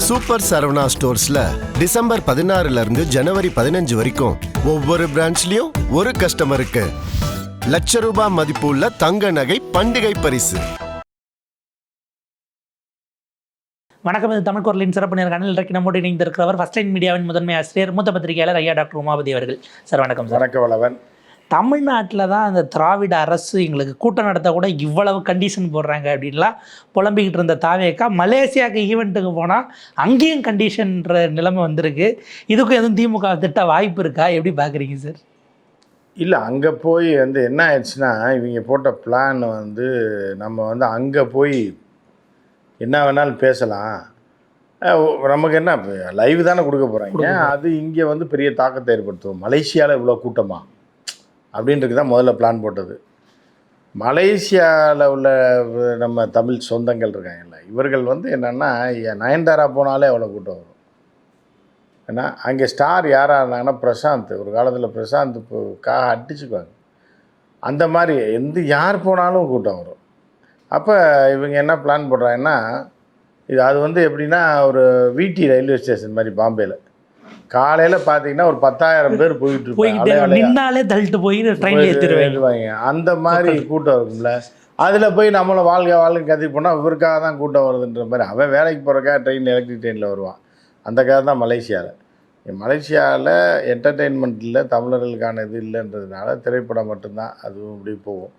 Super Saravana ஸ்டோர்ஸ்ல December 16 இருந்து ஜனவரி 15 வரைக்கும் ஒவ்வொரு பிரான்ச்லயும் ஒரு கஸ்டமருக்கு ₹1,00,000 மதிப்புள்ள தங்க நகை பண்டிகை பரிசு. வணக்கம். இது தமிழ் குரலின் சிறப்பு நேர்காணல். இன்றைக்கு நம்மோடு இணைந்திருக்கிறவர் ஃபர்ஸ்ட் லைன் மீடியாவின் முதன்மை ஆசிரியர் மூத்த பத்திரிகையாளர் ஐயா டாக்டர் உமாபதி அவர்கள். சார் வணக்கம். சார் வணக்கம். வளவன். தமிழ்நாட்டில் தான் அந்த திராவிட அரசு எங்களுக்கு கூட்டம் நடத்த கூட இவ்வளவு கண்டிஷன் போடுறாங்க அப்படின்லாம் புலம்பிக்கிட்டு இருந்த தாவேக்கா மலேசியாவுக்கு ஈவெண்ட்டுக்கு போனால் அங்கேயும் கண்டிஷன்ற நிலைமை வந்திருக்கு. இதுக்கும் எதுவும் திமுக திட்ட வாய்ப்பு இருக்கா? எப்படி பார்க்குறீங்க சார்? இல்லை, அங்கே போய் என்ன ஆயிடுச்சுன்னா, இவங்க போட்ட பிளான் நம்ம அங்கே போய் என்ன வேணாலும் பேசலாம், நமக்கு என்ன லைவ் தானே கொடுக்க போகிறாங்க, அது இங்கே பெரிய தாக்கத்தை ஏற்படுத்தும். மலேசியாவில் இவ்வளோ கூட்டமா அப்படின்றது தான் முதல்ல பிளான் போட்டது. மலேசியாவில் உள்ள நம்ம தமிழ் சொந்தங்கள் இருக்காங்கல்ல, இவர்கள் என்னென்னா நயன்தாரா போனாலே அவ்வளோ கூட்டம் வரும். ஏன்னா அங்கே ஸ்டார் யாராக இருந்தாங்கன்னா பிரசாந்த், ஒரு காலத்தில் பிரசாந்த் இப்போக்காக அடிச்சுக்குவாங்க. அந்த மாதிரி யார் போனாலும் கூட்டம் வரும். அப்போ இவங்க என்ன பிளான் போடுறாங்கன்னா, அது எப்படின்னா ஒரு வீட்டி ரயில்வே ஸ்டேஷன் மாதிரி பாம்பேயில் காலையில் பார்த்தீங்கன்னா ஒரு 10,000 பேர் நின்னாலே தள்ளிட்டு போய் ட்ரெயினில் ஏற்றிடுவாங்க. அந்த மாதிரி கூட்டம் இருக்கும்ல, அதில் போய் நம்மளை வாழ்க்கை கற்றுக்கு போனால் இவருக்காக தான் கூட்டம் வருதுன்ற மாதிரி. அவன் வேலைக்கு போகிறக்காக ட்ரெயின் எலக்ட்ரிக் ட்ரெயினில் வருவான். அந்த காக தான் மலேசியாவில் என்டர்டெயின்மெண்ட்டில் தமிழர்களுக்கான இது இல்லைன்றதுனால திரைப்படம் மட்டும்தான் அதுவும் இப்படி போகும்.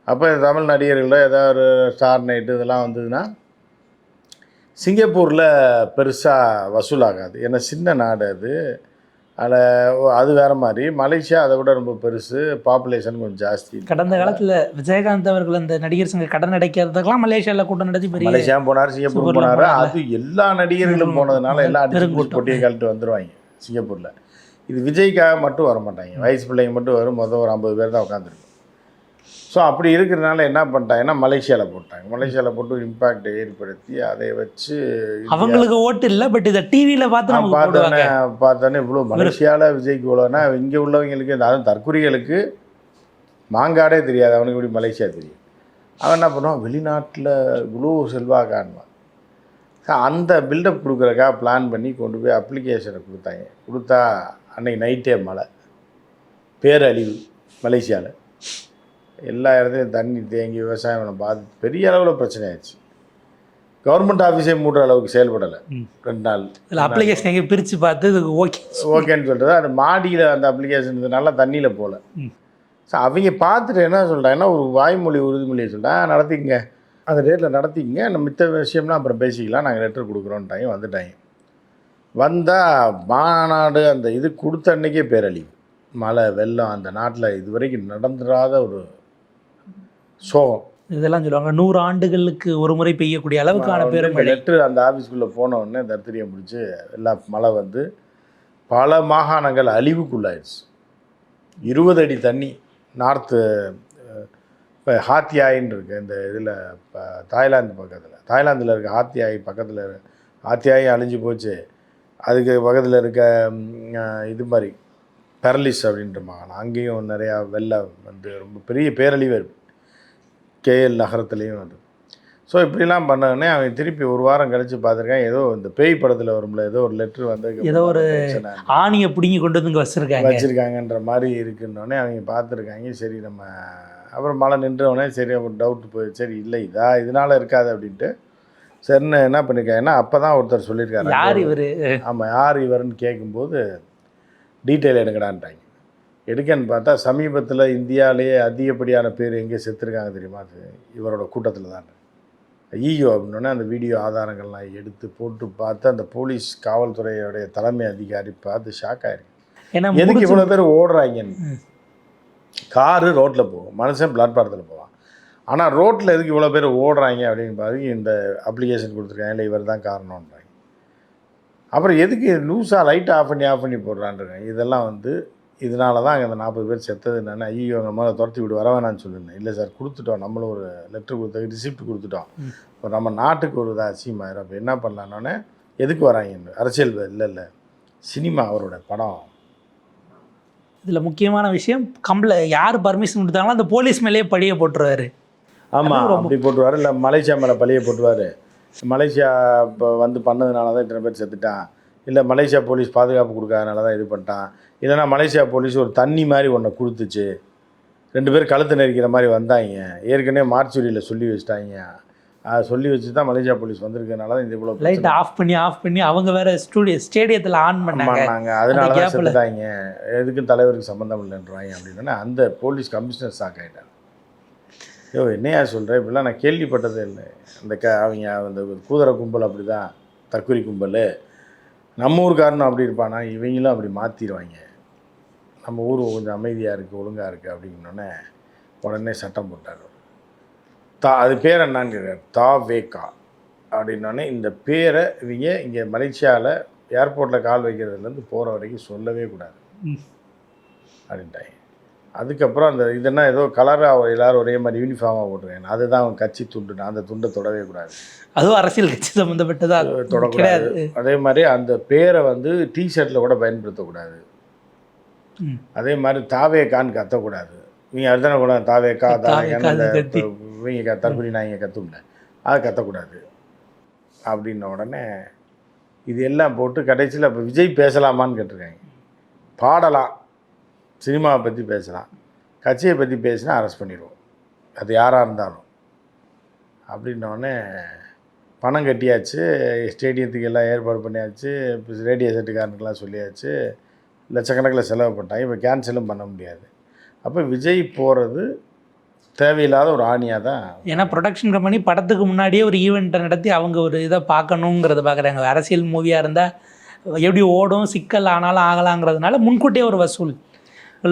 அப்போ தமிழ் நடிகர்களில் ஏதாவது ஒரு ஸ்டார் நைட்டு இதெல்லாம் வந்ததுன்னா சிங்கப்பூரில் பெருசாக வசூலாகாது. ஏன்னா சின்ன நாடு அது வேறு மாதிரி. மலேசியா அதை விட ரொம்ப பெருசு, பாப்புலேஷன் கொஞ்சம் ஜாஸ்தி. கடந்த காலத்தில் விஜயகாந்த் அவர்கள் அந்த நடிகர் சங்க கடன் அடைக்கிறதுக்கெல்லாம் மலேசியாவில் கூட்டம் நடத்தி மலேசியா போனார், சிங்கப்பூர் போனார். அது எல்லா நடிகர்களும் போனதுனால எல்லாம் அடிச்சு பொட்டியை கழட்டு வந்துடுவாங்க சிங்கப்பூரில். இது விஜய்க்காக மட்டும் வர மாட்டாங்க, வயசு பிள்ளைங்க மட்டும் வரும். மொதல் ஒரு 50 பேர் தான் உட்காந்துருக்கு. ஸோ அப்படி இருக்கிறதுனால என்ன பண்ணிட்டாங்கன்னா மலேசியாவில் போட்டாங்க. மலேசியாவில் போட்டு ஒரு இம்பேக்ட் ஏற்படுத்தி அதை வச்சு அவங்களுக்கு ஓட்டு இல்லை, பட் இதை டிவியில் பார்த்தோன்னே இவ்வளோ மலேசியாவில் விஜய்க்கு இவ்வளோனா, இங்கே உள்ளவங்களுக்கு அதுவும் தற்குறிகளுக்கு மாங்காடே தெரியாது, அவனுக்கு இப்படி மலேசியா தெரியும். அவன் என்ன பண்ணுவான், வெளிநாட்டில் இவ்வளோ செல்வாக்கான்வான். அந்த பில்டப் கொடுக்குறக்காக பிளான் பண்ணி கொண்டு போய் அப்ளிகேஷனை கொடுத்தா அன்றைக்கி நைட்டே மழை, பேரழிவு. மலேசியாவில் எல்லா இடத்துலையும் தண்ணி தேங்கி விவசாயம் பாதித்து பெரிய அளவில் பிரச்சனை ஆயிடுச்சு. கவர்மெண்ட் ஆஃபீஸே மூடுற அளவுக்கு செயல்படலை 2 நாள். அப்ளிகேஷன் எங்கே பிரித்து பார்த்து ஓகேன்னு சொல்கிறது. அது மாடியில் அந்த அப்ளிகேஷன் இருந்ததுனால தண்ணியில் போகல. ஸோ அவங்க பார்த்துட்டு என்ன சொல்கிறாங்கன்னா, ஒரு வாய்மொழி உறுதிமொழியை சொல்லிட்டேன், நடத்திங்க அந்த டேட்டில் நடத்திங்க, நம்ம மித்த விஷயம்லாம் அப்புறம் பேசிக்கலாம், நாங்கள் லெட்டர் கொடுக்குறோன்ட்டாங்க. வந்துட்டாங்க. வந்தால் மாநாடு அந்த இது கொடுத்த அன்றைக்கே பேரழிவு, மழை, வெள்ளம். அந்த நாட்டில் இது வரைக்கும் நடந்துடாத ஒரு சோகம். இதெல்லாம் சொல்லுவாங்க 100 ஆண்டுகளுக்கு ஒரு முறை பெய்யக்கூடிய அளவுக்கான பேரும் லெட்ரு அந்த ஆஃபீஸ்க்குள்ளே போனவுடனே தர்த்தரியம் பிடிச்சி எல்லாம் மழை பல மாகாணங்கள் அழிவுக்குள்ளாயிடுச்சு. 20 அடி தண்ணி. நார்த்து இப்போ ஹாத்தியாயின்னு இருக்குது இந்த இதில், இப்போ தாய்லாந்தில் இருக்க ஹாத்தியாயி பக்கத்தில், ஹாத்தியாயி அழிஞ்சு போச்சு. அதுக்கு பக்கத்தில் இருக்க இது மாதிரி பெரலிஸ் அப்படின்ற மாகாணம், அங்கேயும் நிறையா வெள்ளம் ரொம்ப பெரிய பேரழிவு இருக்குது. KL நகரத்துலேயும் ஸோ இப்படிலாம் பண்ணோடனே அவன் திருப்பி ஒரு வாரம் கழித்து பார்த்துருக்கான். ஏதோ இந்த பேய் படத்தில் வரும்ல, ஏதோ ஒரு லெட்ரு ஏதோ ஒரு ஆணியை பிடிங்கி கொண்டு வந்து வச்சுருக்காங்கன்ற மாதிரி இருக்குன்னொடனே அவங்க பார்த்துருக்காங்க. சரி நம்ம அப்புறம் மழை நின்றவுடனே சரி அப்புறம் டவுட்டு போய் சரி இல்லை இதனால் இருக்காது அப்படின்ட்டு சரின்னு என்ன பண்ணியிருக்காங்கன்னா, அப்போ தான் ஒருத்தர் சொல்லியிருக்காரு, யார் இவர், ஆமாம் யார் இவருன்னு கேட்கும்போது டீட்டெயில் எடுக்கடான்ட்டாங்க. எடுக்கன்னு பார்த்தா சமீபத்தில் இந்தியாவிலேயே அதிகப்படியான பேர் எங்கே செத்துருக்காங்க தெரியுமா, அது இவரோட கூட்டத்தில் தான். ஐயோ அப்படின்னோடனே அந்த வீடியோ ஆதாரங்கள்லாம் எடுத்து போட்டு பார்த்து அந்த போலீஸ் காவல்துறையோடைய தலைமை அதிகாரி பார்த்து ஷாக் ஆகிருக்கு. எதுக்கு இவ்வளோ பேர் ஓடுறாங்கன்னு. காரு ரோட்டில் போகும், மனுஷன் பிளாட்பாரத்தில் போவான், ஆனால் ரோட்டில் எதுக்கு இவ்வளோ பேர் ஓடுறாங்க அப்படின்னு பார்த்து இந்த அப்ளிகேஷன் கொடுத்துருக்காங்க, இல்லை இவர் தான் காரணம்ன்றாங்க. அப்புறம் எதுக்கு லூஸாக லைட்டை ஆஃப் பண்ணி போடுறான்றாங்க. இதெல்லாம் இதனால தான் அங்கே அந்த 40 பேர் செத்தது. என்னென்னா, ஐயோ எங்கள் மேலே துரத்தி விட்டு வர வேணான்னு சொல்லியிருந்தேன். இல்லை சார் கொடுத்துட்டோம், நம்மளும் ஒரு லெட்ரு கொடுத்து ரிசிப்ட் கொடுத்துட்டோம், இப்போ நம்ம நாட்டுக்கு ஒரு அசியமாயிரும், அப்போ என்ன பண்ணலான்னொன்னே எதுக்கு வராங்க, அரசியல் இல்லை சினிமா அவரோட படம். இதில் முக்கியமான விஷயம் யார் பர்மிஷன் கொடுத்தாங்களோ அந்த போலீஸ் மேலேயே பழியை போட்டுருவார். ஆமாம், அப்படி போட்டுருவார். இல்லை மலேசியா மேலே பழியை போட்டுருவார். மலேசியா இப்போ வந்து பண்ணதுனால தான் இத்தனை பேர் செத்துட்டான், இல்லை மலேசியா போலீஸ் பாதுகாப்பு கொடுக்காதனால தான் இது பண்ணிட்டான், இல்லைனா மலேசியா போலீஸ் ஒரு தண்ணி மாதிரி ஒன்றை கொடுத்துச்சு, 2 பேர் கழுத்து நெரிக்கிற மாதிரி வந்தாங்க, ஏற்கனவே மார்ச்சுரியில் சொல்லி வச்சுட்டாங்க, அதை சொல்லி வச்சு தான் மலேசியா போலீஸ் வந்திருக்கனால தான் இந்த இவ்வளோ லைட் ஆஃப் பண்ணி அவங்க வேற ஸ்டேடியத்தில் ஆன் பண்ணாங்க, அதனால தான் செத்துட்டாங்க, எதுக்கும் தலைவருக்கு சம்மந்தம் இல்லைன்றாங்க அப்படின்னா அந்த போலீஸ் கமிஷனர் ஷாக் ஆகிட்டாங்க. ஐயோ என்னையா சொல்கிறேன், இப்படிலாம் நான் கேள்விப்பட்டதே இல்லை. அந்த அவங்க அந்த கூதரை கும்பல் அப்படி தான், தற்கொலை கும்பல், நம்ம ஊருக்காரனும் அப்படி இருப்பானா, இவங்களும் அப்படி மாற்றிடுவாங்க, நம்ம ஊர் கொஞ்சம் அமைதியாக இருக்குது ஒழுங்காக இருக்குது அப்படின்னோடனே உடனே சட்டம் போட்டார். அது பேர் என்னான்னு கேட்குறாரு, தாவேகா அப்படின்னோடனே இந்த பேரை இவங்க இங்கே மலேசியாவில் ஏர்போர்ட்டில் கால் வைக்கிறதுலேருந்து போகிற வரைக்கும் சொல்லவே கூடாது அப்படின்ட்டாங்க. அதுக்கப்புறம் அந்த இதுனா ஏதோ கலராக எல்லோரும் ஒரே மாதிரி யூனிஃபார்மாக போட்டுருக்கேன், அதுதான் அவன் கட்சி துண்டு, அந்த துண்டை தொடவே கூடாது, அதுவும் அரசியல் கட்சி சம்மந்தப்பட்டதாக தொடக்கூடாது. அதே மாதிரி அந்த பேரை வந்து டிஷர்ட்டில் கூட பயன்படுத்தக்கூடாது. அதே மாதிரி தாவேக்கான்னு கத்தக்கூடாது, நீங்கள் அதுதானே கூட தாவேக்கா இவங்க தற்கொலை நான் இங்கே கற்றும்ல, அதை கத்தக்கூடாது அப்படின்ன உடனே இது எல்லாம் போட்டு கடைசியில் இப்போ விஜய் பேசலாமான்னு கேட்டிருக்காங்க. பாடலாம், சினிமாவை பற்றி பேசலாம், கட்சியை பற்றி பேசினா அரெஸ்ட் பண்ணிடுவோம், அது யாராக இருந்தாலும் அப்படின்னோடனே பணம் கட்டியாச்சு, ஸ்டேடியத்துக்கு எல்லாம் ஏற்பாடு பண்ணியாச்சு, இப்போ ரேடியோ செட்டுக்காரனுக்கெல்லாம் சொல்லியாச்சு, லட்சக்கணக்கில் செலவு பண்ணிட்டாங்க, இப்போ கேன்சலும் பண்ண முடியாது. அப்போ விஜய் போகிறது தேவையில்லாத ஒரு ஆணியாக தான். ஏன்னா ப்ரொடக்ஷன் கம்பெனி படத்துக்கு முன்னாடியே ஒரு ஈவெண்ட்டை நடத்தி அவங்க ஒரு இதை பார்க்கணுங்கிறத பார்க்குறாங்க. அரசியல் மூவியாக இருந்தால் எப்படி ஓடும், சிக்கல் ஆனாலும் ஆகலாங்கிறதுனால முன்கூட்டியே ஒரு வசூல்.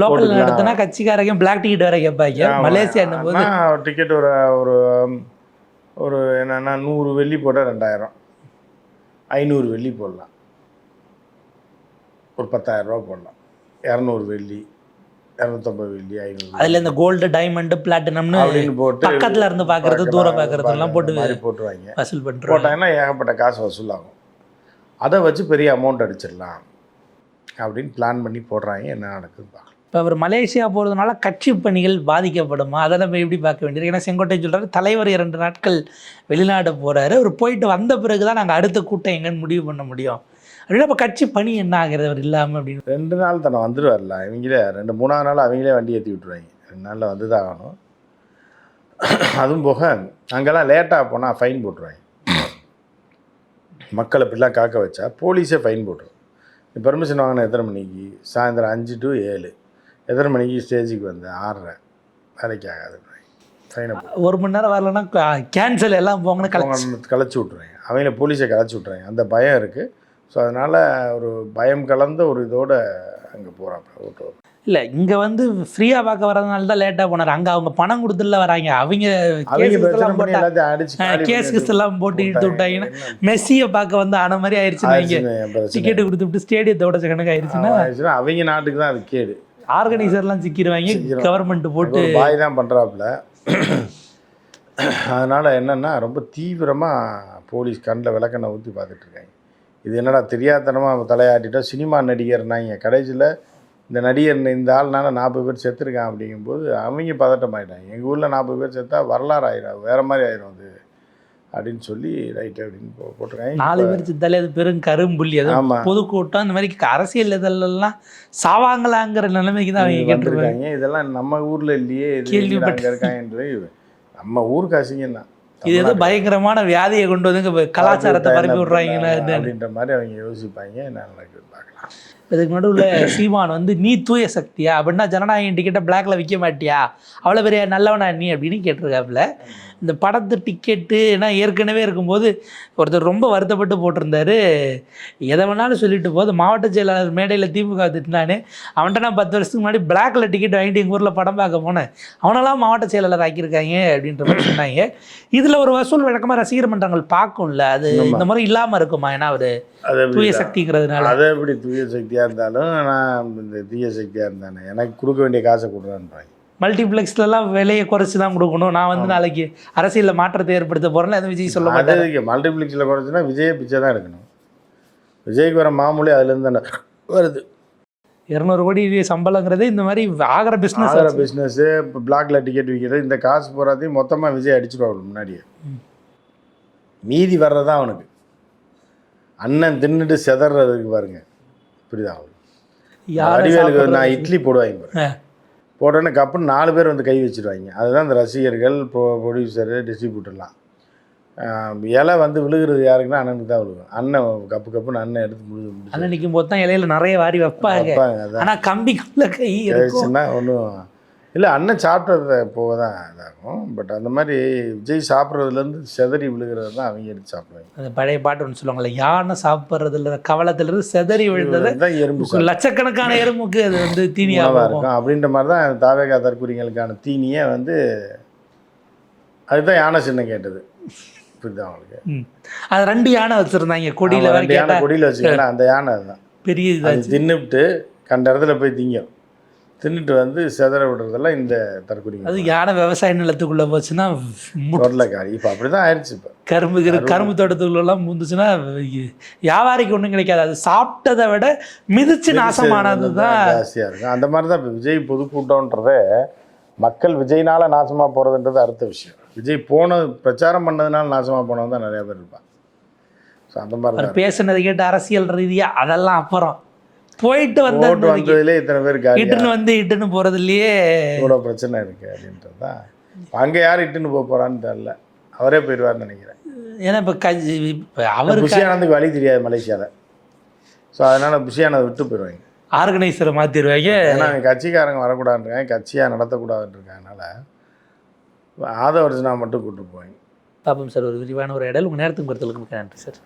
லோக்கல் நடத்தினா கட்சிக்காரங்க பிளாக் டிக்கெட் வர கேட்பாங்க. மலேசியா போது டிக்கெட் ஒரு ஒரு ஒரு என்னென்னா 100 வெள்ளி போட்டால் 2000, 500 வெள்ளி போடலாம், ஒரு 10,000 ரூபா போடலாம், 200 வெள்ளி, 250 வெள்ளி, 500. அதில் இந்த கோல்டு, டைமண்டு, பிளாட்டினம்னு அப்படின்னு போட்டு பக்கத்தில் இருந்து பார்க்குறது, தூரம் பார்க்குறதுலாம் போட்டுருவாங்க. வசூல் பண்ணிட்டு போட்டாங்கன்னா ஏகப்பட்ட காசு வசூலாகும். அதை வச்சு பெரிய அமௌண்ட் அடிச்சிடலாம் அப்படின்னு பிளான் பண்ணி போடுறாங்க. என்ன நடக்குது பார்க்கலாம். இப்போ அவர் மலேசியா போகிறதுனால கட்சி பணிகள் பாதிக்கப்படுமா, அதை நம்ம எப்படி பார்க்க வேண்டியது? ஏன்னா செங்கோட்டை சொல்கிறாரு, தலைவர் 2 நாட்கள் வெளிநாடு போகிறாரு, அவர் போயிட்டு வந்த பிறகு தான் நாங்கள் அடுத்த கூட்டம் எங்கன்னு முடிவு பண்ண முடியும் அப்படின்னா இப்போ கட்சி பணி என்ன ஆகிறது அவர் இல்லாமல் அப்படின்னு. 2 நாள் தானே வந்துடுவார்ல, அவங்களே 2-3 நாள் அவங்களே வண்டி ஏற்றி விட்டுருவாங்க, 2 நாளில் வந்து தான் ஆகணும். அதுவும் போக அங்கெல்லாம் லேட்டாக போனால் ஃபைன் போட்டுருவாங்க. மக்களை இப்படிலாம் காக்க வச்சா போலீஸே ஃபைன் போட்டுரும். பெர்மிஷன் வாங்கின எத்தனை மணிக்கு? சாயந்தரம் 5 to 7. எத்தனை மணிக்கு ஸ்டேஜுக்கு வந்து 6:30, வேலைக்கு ஆகாது. ஃபைனை 1 மணி நேரம் வரலன்னா கேன்சல் எல்லாம் போங்கன்னு கலைச்சி விட்ருவாங்க. அவங்கள போலீஸை கலைச்சி விட்ருவாங்க. அந்த பயம் இருக்குது. ஸோ அதனால் ஒரு பயம் கலந்த ஒரு இதோடு அங்கே போகிறாப்புல ஓட்டு. இல்லை இங்கே வந்து ஃப்ரீயாக பார்க்க வரதுனால தான் லேட்டாக போனார். அங்கே அவங்க பணம் கொடுத்துல வராங்க, அவங்க கேஸ் கிஸ் எல்லாம் போட்டு இழுத்து விட்டாங்கன்னா மெஸ்ஸியை பார்க்க வந்து ஆன மாதிரி ஆயிடுச்சுன்னா, டிக்கெட்டு கொடுத்துட்டு ஸ்டேடியத்தோட கணக்கு ஆயிடுச்சுன்னா அவங்க நாட்டுக்கு தான் அது கேடு. ஆர்கனைசர்லாம் சிக்கிடுவாங்க, கவர்மெண்ட் போட்டு பாய் தான் பண்ணுறாப்புல. அதனால் என்னென்னா ரொம்ப தீவிரமாக போலீஸ் கண்ணில் விளக்கெண்ணை ஊற்றி பார்த்துட்ருக்காங்க. இது என்னடா தெரியாதனமாக தலையாட்டிட்டோம், சினிமா நடிகர்னாங்க, கடைசியில் இந்த நடிகர் இந்த ஆள்னால 40 பேர் செத்துருக்கான் அப்படிங்கும்போது அவங்க பதட்டம் ஆகிட்டாங்க. எங்கள் ஊரில் 40 பேர் செத்தா வரலாறு ஆயிடும், வேறு மாதிரி ஆயிடும் அது அப்படின்னு சொல்லி ரைட்டு அப்படின்னு போட்டிருக்காங்க. 4 பேர் செத்தாலே அது பெரும் கரும்புள்ளி. அது பொதுக்கூட்டம் இந்த மாதிரி அரசியல் இதெல்லாம் சாவாங்களாங்கிற நிலைமைக்கு தான் அவங்க கேட்டுருக்காங்க. இதெல்லாம் நம்ம ஊரில் இல்லையே, கேள்விப்பட்டு இருக்காங்க. நம்ம ஊருக்கு அசிங்கம் தான். இது ஏதோ பயங்கரமான வியாதியை கொண்டு வந்து கலாச்சாரத்தை பரப்பி விட்றாங்களா அப்படின்ற மாதிரி அவங்க யோசிப்பாங்க. என்ன நடக்குது பார்க்கலாம். இதுக்கு நடுவில் சீமான் வந்து நீ தூய சக்தியா அப்படின்னா ஜனநாயகம் டிக்கெட்டை பிளாக்ல விற்க மாட்டியா, அவ்வளோ பெரிய நல்லவனா நீ அப்படின்னு கேட்டிருக்காப்புல. இந்த படத்து டிக்கெட்டு ஏன்னா ஏற்கனவே இருக்கும்போது ஒருத்தர் ரொம்ப வருத்தப்பட்டு போட்டிருந்தாரு, எதை வேணாலும் சொல்லிட்டு போது மாவட்ட செயலாளர் மேடையில் திமுக திட்டினானே, அவன்கிட்ட நான் 10 வருஷத்துக்கு முன்னாடி பிளாக்ல டிக்கெட் வாங்கிட்டு எங்கள் ஊரில் படம் பார்க்க போனேன், அவனெல்லாம் மாவட்ட செயலாளர் ஆக்கியிருக்காங்க அப்படின்ற மாதிரி சொன்னாங்க. இதில் ஒரு வசூல் வழக்கமாக ரசிகர் மன்றங்கள் பார்க்கும்ல, அது இந்த மாதிரி இல்லாமல் இருக்குமா? ஏன்னா அவர் தூய சக்திங்கிறதுனால. அதை எப்படி தூய சக்தியாக இருந்தாலும் நான் இந்த தூய சக்தியாக இருந்தானே எனக்கு கொடுக்க வேண்டிய காசை கொடுறான்றாங்க. மல்டிப்ளெக்ஸ்லாம் விலையை குறைச்சி தான் கொடுக்கணும், நான் வந்து நாளைக்கு அரசியலில் மாற்றத்தை ஏற்படுத்த போகிறேன் அது விஜய் சொல்ல மாட்டேன். மல்டிப்ளெக்ஸில் குறைச்சுன்னா விஜயை பிச்சை தான் எடுக்கணும். விஜய்க்கு வர மாமூலி அதுலேருந்து தானே வருது. 200 கோடி சம்பளங்கிறது இந்த மாதிரி ஆகிற பிஸ்னஸ்ஸு. இப்போ பிளாக்ல டிக்கெட் விற்கிறது, இந்த காசு போகிறதையும் மொத்தமாக விஜய் அடிச்சுடுவாங்க முன்னாடியே. மீதி வர்றதான் அவனுக்கு. அண்ணன் தின்னுட்டு செதறதுக்கு பாருங்க, புரியுதா அவனுக்கு. வடிவேலுக்கு நான் இட்லி போடுவாங்க பாருங்க, போட்டோன்னே கப்புன்னு 4 பேர் வந்து கை வச்சுருவாங்க. அதுதான் இந்த ரசிகர்கள், ப்ரொடியூசரு, டிஸ்ட்ரிபியூட்டர்லாம். இலை வந்து விழுகிறது யாருக்குன்னா அண்ணனுக்கு தான் விழுகும். அண்ணன் கப்புன்னு அண்ணன் எடுத்து முடிஞ்சு அண்ணன் நிற்கும் போது தான் இலையில நிறைய வாரி வைப்பாங்க. அதான் ஆனால் கம்பிக்குள்ள கை கழிச்சுன்னா ஒன்றும் இல்லை. அண்ணன் சாப்பிட்றத போக தான் இதாகும். பட் அந்த மாதிரி விஜய் சாப்பிட்றதுலேருந்து செதறி விழுகிறது தான் அவங்க எடுத்து சாப்பிடுவாங்க. அந்த பழைய பாட்டு ஒன்று சொல்லுவாங்கள்ல, யானை சாப்பிட்றதுல கவலத்திலிருந்து செதறி விழுந்தது தான் எறும்பு லட்சக்கணக்கான எறும்புக்கு அது வந்து தீனியாக இருக்கும். அப்படின்ற மாதிரி தான் தாவேகா தற்கொலைகளுக்கான தீனியை வந்து அதுதான் யானை சின்னம் கேட்டது, புரியுது அவங்களுக்கு. அது 2 யானை வச்சுருந்தாங்க கொடியில். 2 யானை கொடியில் வச்சுக்கலாம். அந்த யானை அதுதான் பெரிய இது தின்னுவிட்டு கண்ட இடத்துல போய் திங்கும். தின்னுட்டு வந்து செதற விடுறதெல்லாம் இந்த தற்கொலை. அது யானை விவசாய நிலத்துக்குள்ளே போச்சுன்னா உருளைக்காய். இப்போ அப்படி தான் ஆயிடுச்சு. இப்போ கரும்பு தோட்டத்துக்குள்ளெல்லாம் முந்துச்சுன்னா வியாபாரிக்கு ஒன்றும் கிடைக்காது. அது சாப்பிட்டதை விட மிதிச்சு நாசமானது தான் ஜாஸ்தியாக இருக்கும். அந்த மாதிரி தான் இப்போ விஜய் பொதுக்கூட்டம்ன்றதே மக்கள் விஜய்னால நாசமாக போகிறதுன்றது அடுத்த விஷயம். விஜய் பிரச்சாரம் பண்ணதுனால நாசமாக போனவங்க தான் நிறையா பேர் இருப்பாங்க. ஸோ அந்த மாதிரி தான் பேசுனதை கேட்டு அரசியல் ரீதியாக அதெல்லாம் அப்புறம் போயிட்டு வந்ததுலேயே இத்தனை பேர் இட்டுன்னு போகிறதுலையே இவ்வளோ பிரச்சனை இருக்குது அப்படின்றது தான். அங்கே யார் இட்டுன்னு போகிறான்னு தெரில, அவரே போயிடுவார்னு நினைக்கிறேன். ஏன்னா இப்போ அவர் புஷி ஆனந்துக்கு வழி தெரியாது மலேசியாவில். ஸோ அதனால் புஷி ஆனந்தை விட்டு போயிடுவாங்க, ஆர்கனைசரை மாற்றிடுவாங்க. ஏன்னா கட்சிக்காரங்க வரக்கூடாதுன்றாங்க, கட்சியாக நடத்தக்கூடாதுன்றதுனால ஆதவ அர்ஜுனா மட்டும் கூப்பிட்டு போவாங்க. பாப்போம் சார். ஒரு விரிவான ஒரு இடையில் உங்கள் நேரத்துக்கு பொறுத்தளவுக்கு மிக்க நன்றி சார்.